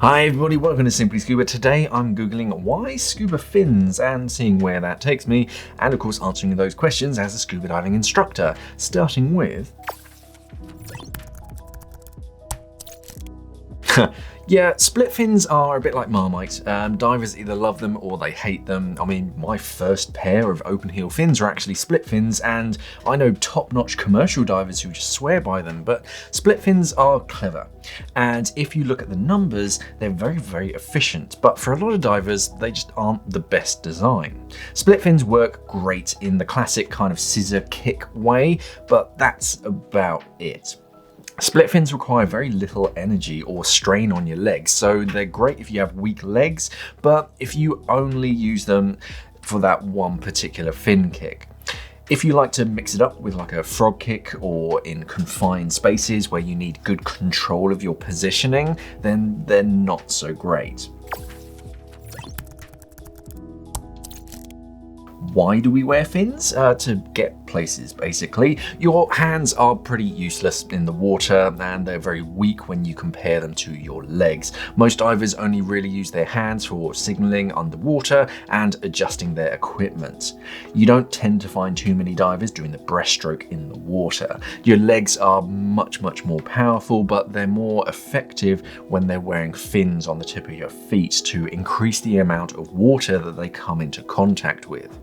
Hi everybody, welcome to Simply Scuba. Today I'm googling why scuba fins and seeing where that takes me, and of course answering those questions as a scuba diving instructor, starting with yeah, split fins are a bit like Marmite. Divers either love them or they hate them. I mean, my first pair of open heel fins are actually split fins, and I know top-notch commercial divers who just swear by them, but split fins are clever. And if you look at the numbers, they're very, very efficient, but for a lot of divers, they just aren't the best design. Split fins work great in the classic kind of scissor kick way, but that's about it. Split fins require very little energy or strain on your legs, so they're great if you have weak legs, but if you only use them for that one particular fin kick. If you like to mix it up with like a frog kick or in confined spaces where you need good control of your positioning, then they're not so great. Why do we wear fins? To get places, basically. Your hands are pretty useless in the water, and they're very weak when you compare them to your legs. Most divers only really use their hands for signaling underwater and adjusting their equipment. You don't tend to find too many divers doing the breaststroke in the water. Your legs are much more powerful, but they're more effective when they're wearing fins on the tip of your feet to increase the amount of water that they come into contact with.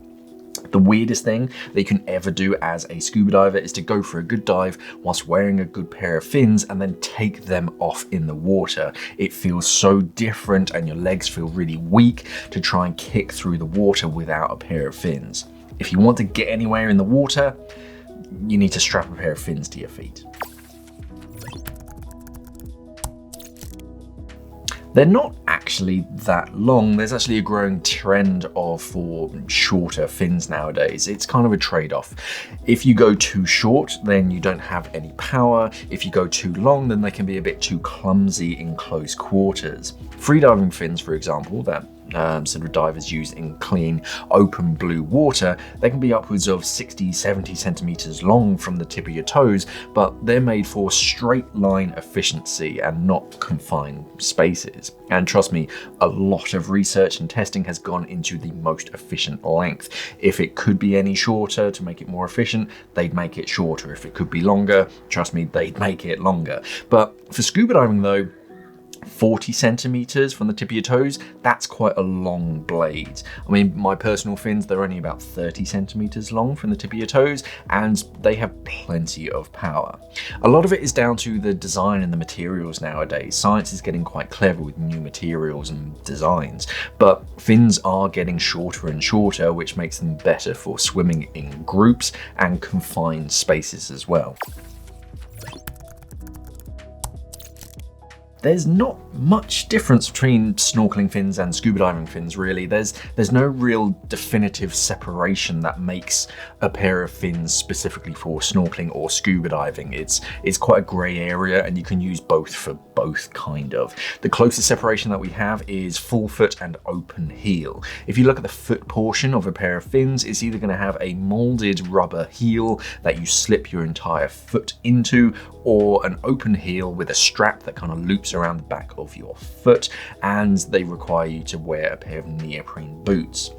The weirdest thing that you can ever do as a scuba diver is to go for a good dive whilst wearing a good pair of fins and then take them off in the water. It feels so different and your legs feel really weak to try and kick through the water without a pair of fins. If you want to get anywhere in the water, you need to strap a pair of fins to your feet. They're not actually that long. There's actually a growing trend for shorter fins nowadays. It's kind of a trade-off. If you go too short, then you don't have any power. If you go too long, then they can be a bit too clumsy in close quarters. Freediving fins, for example, that sort of divers use in clean, open blue water, they can be upwards of 60-70 centimeters long from the tip of your toes, but they're made for straight line efficiency and not confined spaces. And trust me, a lot of research and testing has gone into the most efficient length. If it could be any shorter to make it more efficient, they'd make it shorter. If it could be longer, trust me, they'd make it longer. But for scuba diving though, 40 centimeters from the tip of your toes, that's quite a long blade. I mean, my personal fins, they're only about 30 centimeters long from the tip of your toes, and they have plenty of power. A lot of it is down to the design and the materials nowadays. Science is getting quite clever with new materials and designs, but fins are getting shorter and shorter, which makes them better for swimming in groups and confined spaces as well. There's not much difference between snorkeling fins and scuba diving fins, really. There's no real definitive separation that makes a pair of fins specifically for snorkeling or scuba diving. It's quite a grey area, and you can use both for both, kind of. The closest separation that we have is full foot and open heel. If you look at the foot portion of a pair of fins, it's either going to have a molded rubber heel that you slip your entire foot into, or an open heel with a strap that kind of loops around the back of your foot, and they require you to wear a pair of neoprene boots.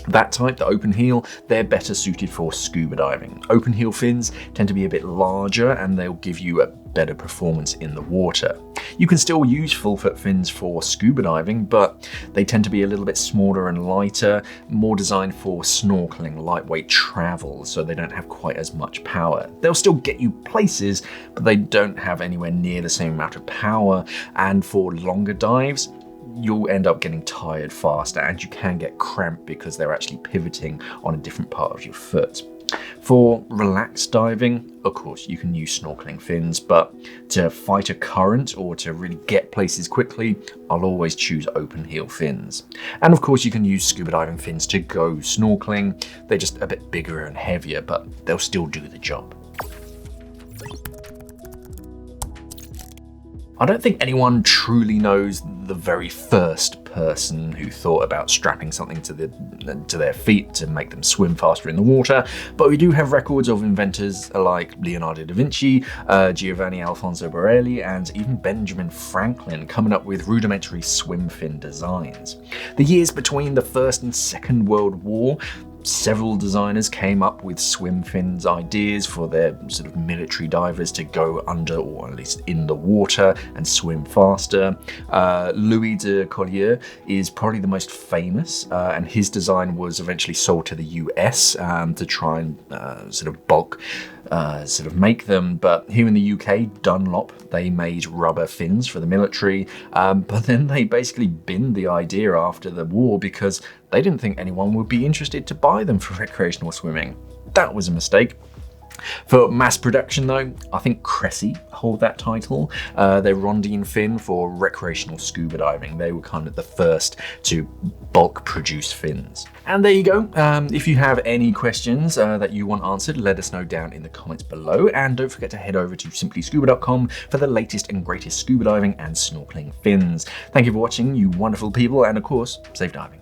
That type, the open heel, they're better suited for scuba diving. Open heel fins tend to be a bit larger and they'll give you a better performance in the water. You can still use full foot fins for scuba diving, but they tend to be a little bit smaller and lighter, more designed for snorkeling, lightweight travel, so they don't have quite as much power. They'll still get you places, but they don't have anywhere near the same amount of power, and for longer dives, you'll end up getting tired faster and you can get cramped because they're actually pivoting on a different part of your foot. For relaxed diving, of course, you can use snorkeling fins, but to fight a current or to really get places quickly, I'll always choose open heel fins. And of course, you can use scuba diving fins to go snorkeling. They're just a bit bigger and heavier, but they'll still do the job. I don't think anyone truly knows the very first person who thought about strapping something to their feet to make them swim faster in the water, but we do have records of inventors like Leonardo da Vinci, Giovanni Alfonso Borelli, and even Benjamin Franklin coming up with rudimentary swim fin designs. The years between the First and Second World War, several designers came up with swim fins ideas for their sort of military divers to go under, or at least in the water, and swim faster. Louis de Collier is probably the most famous, and his design was eventually sold to the US to try and sort of bulk make them. But here in the UK, Dunlop, they made rubber fins for the military, but then they basically binned the idea after the war because they didn't think anyone would be interested to buy them for recreational swimming. That was a mistake. For mass production though, I think Cressy hold that title. Their Rondine fin for recreational scuba diving. They were kind of the first to bulk produce fins. And there you go. If you have any questions that you want answered, let us know down in the comments below. And don't forget to head over to SimplyScuba.com for the latest and greatest scuba diving and snorkeling fins. Thank you for watching, you wonderful people, and of course, safe diving.